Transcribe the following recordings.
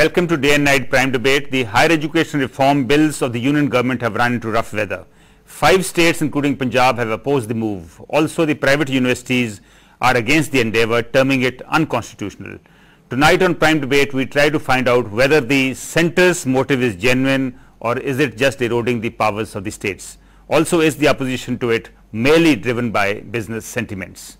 Welcome to Day and Night Prime Debate. The higher education reform bills of the union government have run into rough weather. 5 states including Punjab have opposed the move. Also, the private universities are against the endeavour, terming it unconstitutional. Tonight on Prime Debate, we try to find out whether the centre's motive is genuine or is it just eroding the powers of the states. Also, is the opposition to it merely driven by business sentiments?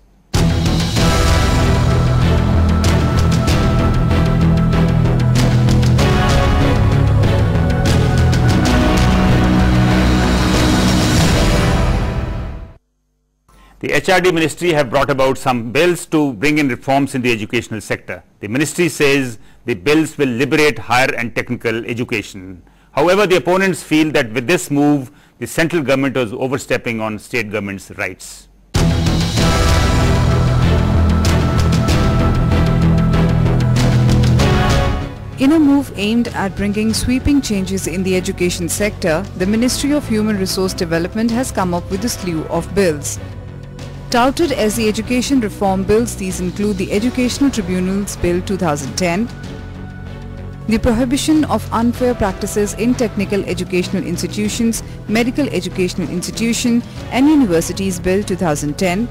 The HRD ministry have brought about some bills to bring in reforms in the educational sector. The ministry says the bills will liberate higher and technical education. However, the opponents feel that with this move, the central government was overstepping on state government's rights. In a move aimed at bringing sweeping changes in the education sector, the Ministry of Human Resource Development has come up with a slew of bills. Touted as the education reform bills, these include the Educational Tribunals Bill 2010, the Prohibition of Unfair Practices in Technical Educational Institutions, Medical Educational Institution and Universities Bill 2010,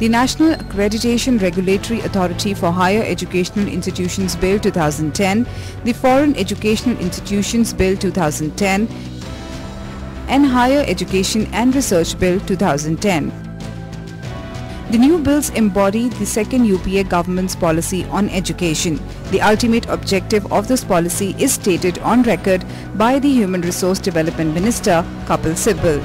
the National Accreditation Regulatory Authority for Higher Educational Institutions Bill 2010, the Foreign Educational Institutions Bill 2010 and Higher Education and Research Bill 2010. The new bills embody the second UPA government's policy on education. The ultimate objective of this policy is stated on record by the Human Resource Development Minister, Kapil Sibal.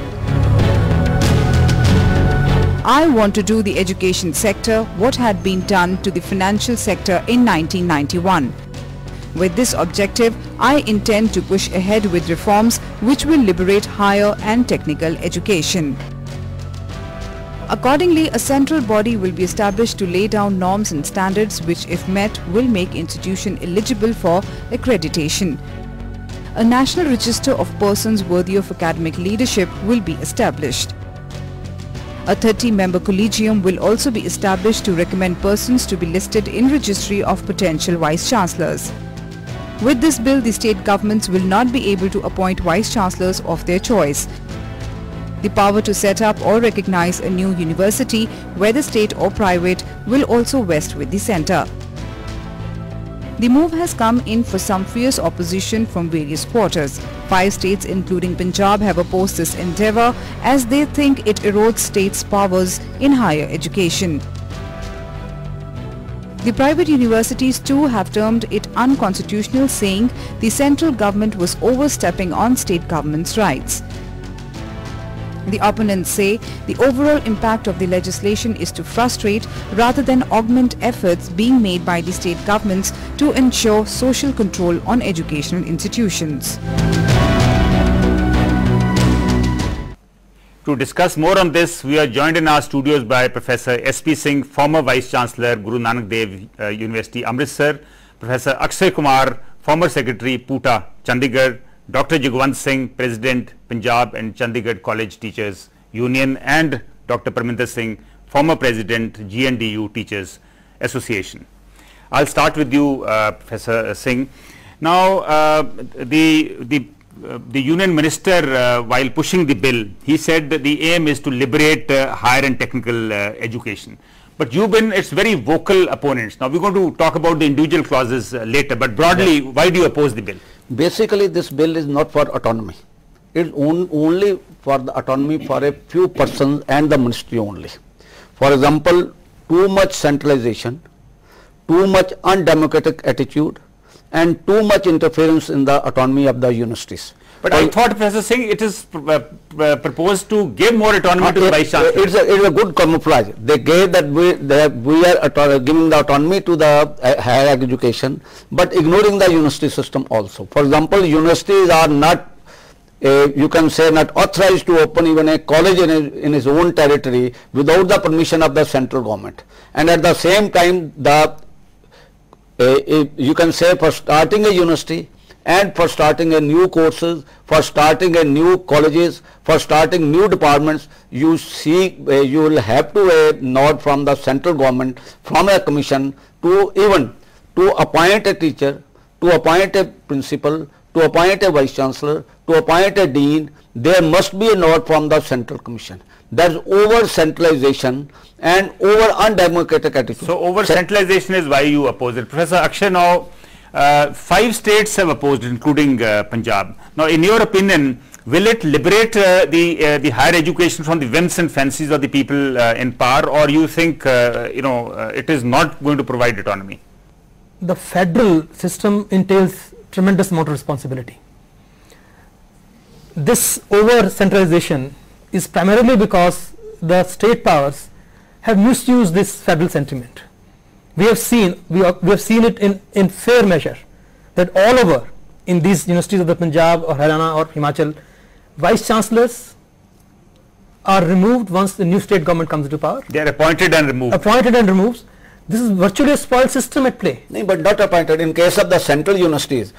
I want to do the education sector what had been done to the financial sector in 1991. With this objective, I intend to push ahead with reforms which will liberate higher and technical education. Accordingly, a central body will be established to lay down norms and standards which, if met, will make institution eligible for accreditation. A national register of persons worthy of academic leadership will be established. A 30-member collegium will also be established to recommend persons to be listed in registry of potential vice-chancellors. With this bill, the state governments will not be able to appoint vice-chancellors of their choice. The power to set up or recognize a new university, whether state or private, will also vest with the centre. The move has come in for some fierce opposition from various quarters. 5 states including Punjab have opposed this endeavour as they think it erodes states' powers in higher education. The private universities too have termed it unconstitutional, saying the central government was overstepping on state government's rights. The opponents say the overall impact of the legislation is to frustrate rather than augment efforts being made by the state governments to ensure social control on educational institutions. To discuss more on this, we are joined in our studios by Professor S.P. Singh, former Vice-Chancellor, Guru Nanak Dev University, Amritsar, Professor Akshay Kumar, former Secretary, Poota, Chandigarh, Dr. Jagwant Singh, President, Punjab and Chandigarh College Teachers Union, and Dr. Parminder Singh, former President, GNDU Teachers Association. I'll start with you, Professor Singh. Now, the Union Minister, while pushing the bill, he said that the aim is to liberate higher and technical education. But you've been its very vocal opponents. Now, we're going to talk about the individual clauses later, but broadly, yes, why do you oppose the bill? Basically, this bill is not for autonomy. It is only for the autonomy for a few persons and the ministry only. For example, too much centralization, too much undemocratic attitude and too much interference in the autonomy of the universities. But I thought, Professor Singh, it is proposed to give more autonomy to the Vice Chancellor. It is a good camouflage. They gave that we are giving the autonomy to the higher education, but ignoring the university system also. For example, universities are not, you can say, not authorized to open even a college in his own territory without the permission of the central government. And at the same time, you can say, for starting a university and for starting a new courses, for starting a new colleges, for starting new departments, you will have to nod from the central government, from a commission, to even to appoint a teacher, to appoint a principal, to appoint a vice chancellor, to appoint a dean, there must be a note from the central commission. That's over centralization and over undemocratic attitude. So over centralization is why you oppose it. Professor Akshay, now 5 states have opposed, including Punjab. Now, in your opinion, will it liberate the higher education from the whims and fancies of the people in power, or you think it is not going to provide autonomy? The federal system entails tremendous amount of responsibility. This over centralization is primarily because the state powers have misused this federal sentiment. We have seen it in fair measure that all over in these universities of the Punjab or Haryana or Himachal, vice chancellors are removed once the new state government comes into power. They are appointed and removed. Appointed and removed. This is virtually a spoiled system at play. No, but not appointed. In case of the central universities,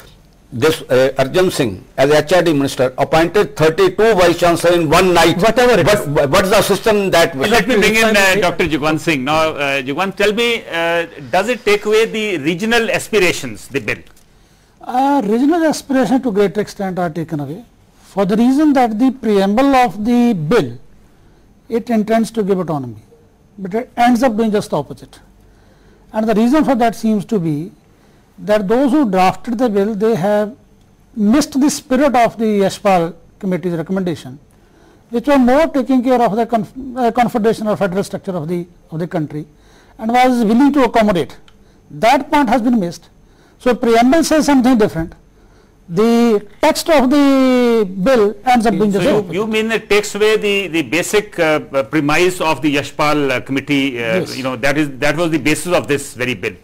this Arjun Singh as HRD minister appointed 32 vice chancellors in one night. Whatever it is. But what's the system that way? Let me bring in Dr. Jagwant Singh. Now, Jagwant, tell me, does it take away the regional aspirations, the bill? Regional aspirations to a great extent are taken away for the reason that the preamble of the bill, it intends to give autonomy, but it ends up doing just the opposite. And the reason for that seems to be that those who drafted the bill, they have missed the spirit of the Yashpal committee's recommendation, which were more taking care of the confederation or federal structure of the country, and was willing to accommodate. That point has been missed. So preamble says something different. The text of the bill ends up being the same. You mean it takes away the basic premise of the Yashpal committee? Yes. That was the basis of this very bill.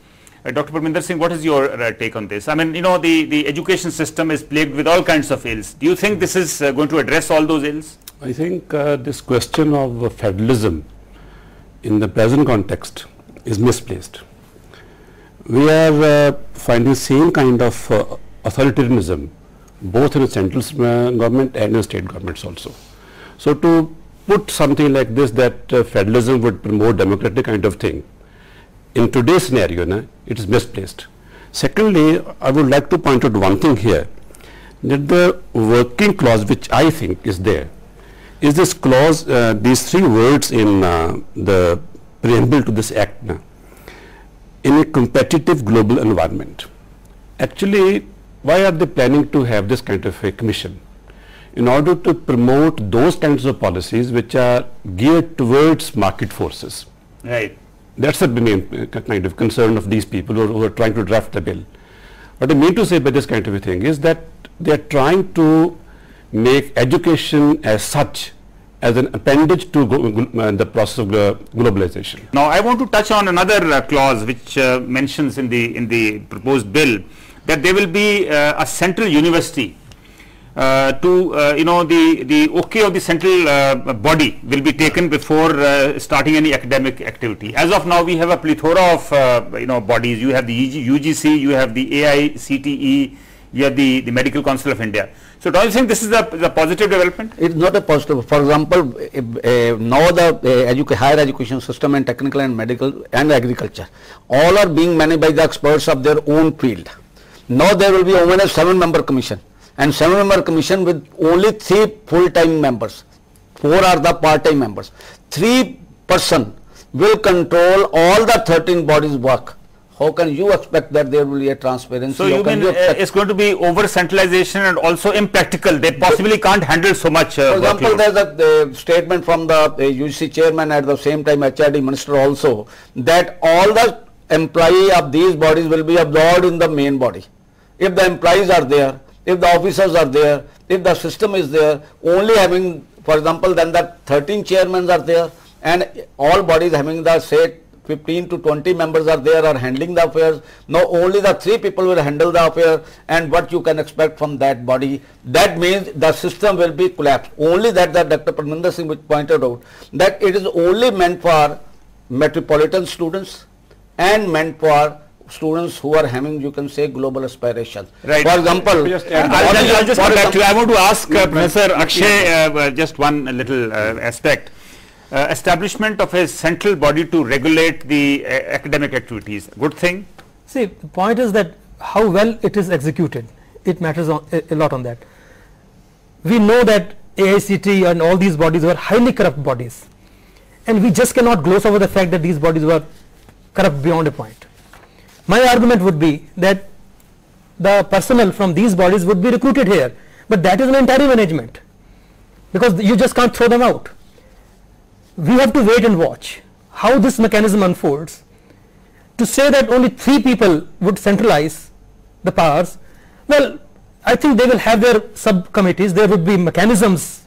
Dr. Parminder Singh, what is your take on this? I mean, the education system is plagued with all kinds of ills. Do you think this is going to address all those ills? I think this question of federalism in the present context is misplaced. We are finding same kind of authoritarianism both in the central government and in state governments also. So to put something like this, that federalism would promote democratic kind of thing, in today's scenario, it is misplaced. Secondly, I would like to point out one thing here, that the working clause which I think is there, is this clause, these 3 words in the preamble to this act, in a competitive global environment. Actually, why are they planning to have this kind of a commission? In order to promote those kinds of policies which are geared towards market forces. Right. That's the main kind of concern of these people who are trying to draft the bill. What I mean to say by this kind of a thing is that they are trying to make education as such as an appendage to the process of globalization. Now, I want to touch on another clause which mentions in the proposed bill that there will be a central university the okay of the central body will be taken before starting any academic activity. As of now, we have a plethora of bodies. You have the UGC, you have the AICTE, you have the Medical Council of India. So do you think this is the positive development? It is not a positive. For example, now the higher education system and technical and medical and agriculture, all are being managed by the experts of their own field. Now there will be only a 7-member commission, and 7-member commission with only 3 full-time members. 4 are the part-time members. 3 person will control all the 13 bodies' work. How can you expect that there will be a transparency? So you mean it's going to be over centralization and also impractical? They possibly can't handle so much. For example, there is a statement from the UGC chairman, at the same time HRD minister also, that all the employee of these bodies will be absorbed in the main body. If the employees are there, if the officers are there, if the system is there, only having, for example, then the 13 chairmen are there, and all bodies having the say 15 to 20 members are there, are handling the affairs. Now only the 3 people will handle the affair, and what you can expect from that body, that means the system will be collapsed. Only that Dr. Parminder Singh pointed out, that it is only meant for metropolitan students and meant for students who are having, you can say, global aspirations. Right. For example, I'll just come back to you. I want to ask Professor Akshay just one little aspect. Establishment of a central body to regulate the academic activities, good thing? See, the point is that how well it is executed. It matters a lot on that. We know that AICT and all these bodies were highly corrupt bodies, and we just cannot gloss over the fact that these bodies were corrupt beyond a point. My argument would be that the personnel from these bodies would be recruited here, but that is an entire management, because you just can't throw them out. We have to wait and watch how this mechanism unfolds. To say that only 3 people would centralize the powers, well, I think they will have their subcommittees, there would be mechanisms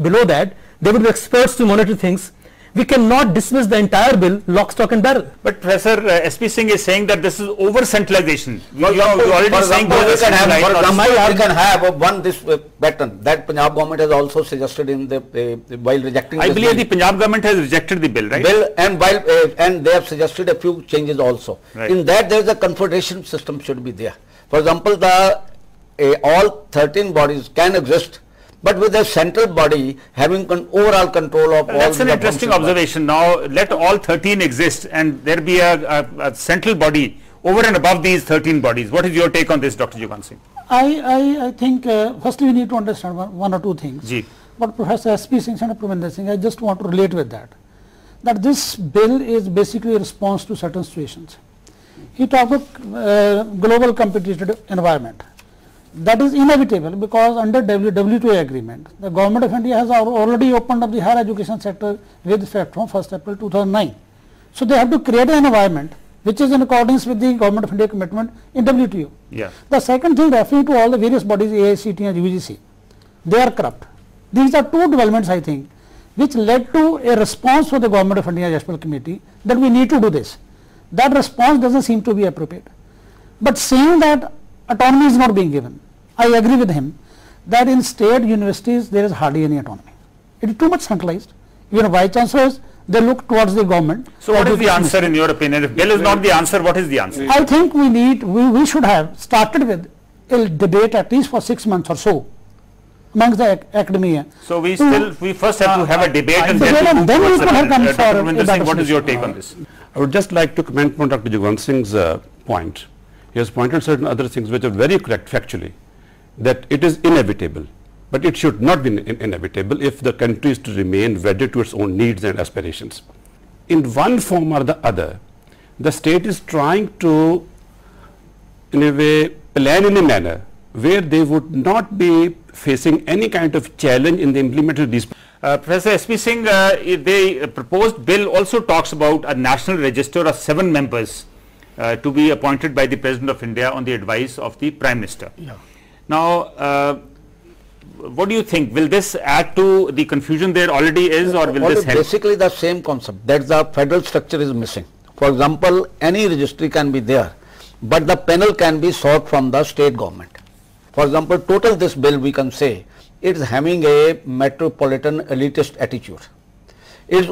below that, there would be experts to monitor things. We cannot dismiss the entire bill lock, stock and barrel. But Professor SP Singh is saying that this is over centralization. You are already saying we can have one this pattern that Punjab government has also suggested in the while rejecting. I believe the Punjab government has rejected the bill, right? Bill, and while and they have suggested a few changes also. Right. In that there is a confederation system should be there. For example, the all 13 bodies can exist, but with a central body having overall control of all. That's an interesting observation. Now let all 13 exist and there be a central body over and above these 13 bodies. What is your take on this, Dr. Jugan Singh? I think firstly we need to understand one or two things. Ji. What Professor SP Singh and Pravinder Singh, I just want to relate with that. That this bill is basically a response to certain situations. He talked of global competitive environment. That is inevitable because under WTO agreement, the government of India has already opened up the higher education sector with effect from 1st April 2009. So they have to create an environment which is in accordance with the government of India commitment in WTO. Yeah. The second thing, referring to all the various bodies, AICT and UGC, they are corrupt. These are two developments, I think, which led to a response for the government of India National Committee that we need to do this. That response doesn't seem to be appropriate. But saying that autonomy is not being given, I agree with him that in state universities there is hardly any autonomy. It is too much centralized. Even vice chancellors, they look towards the government. So what is the answer in your opinion? If bill is not the answer, what is the answer? I think we should have started with a debate at least for 6 months or so amongst the academia. So we first have to have a debate and then we could have come for what is your take on this? I would just like to comment on Dr. Jugan Singh's point. He has pointed certain other things which are very correct factually, that it is inevitable, but it should not be inevitable if the country is to remain wedded to its own needs and aspirations. In one form or the other, the state is trying to, in a way, plan in a manner where they would not be facing any kind of challenge in the implementation of these. Professor SP Singh, the proposed bill also talks about a national register of 7 members to be appointed by the President of India on the advice of the Prime Minister. Yeah. Now, what do you think? Will this add to the confusion there already is, or will this help? Basically the same concept, that the federal structure is missing. For example, any registry can be there, but the panel can be sought from the state government. For example, total this bill we can say it is having a metropolitan elitist attitude. It's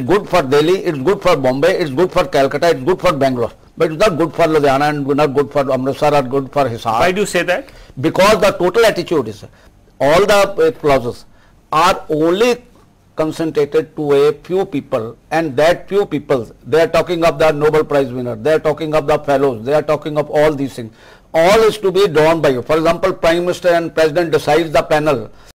good for Delhi, it's good for Bombay, it's good for Calcutta, it's good for Bangalore, but it's not good for Ludhiana and not good for Amritsar or good for Hisar. Why do you say that? Because the total attitude is, all the clauses are only concentrated to a few people, and that few people, they are talking of the Nobel Prize winner, they are talking of the fellows, they are talking of all these things. All is to be drawn by you. For example, Prime Minister and President decides the panel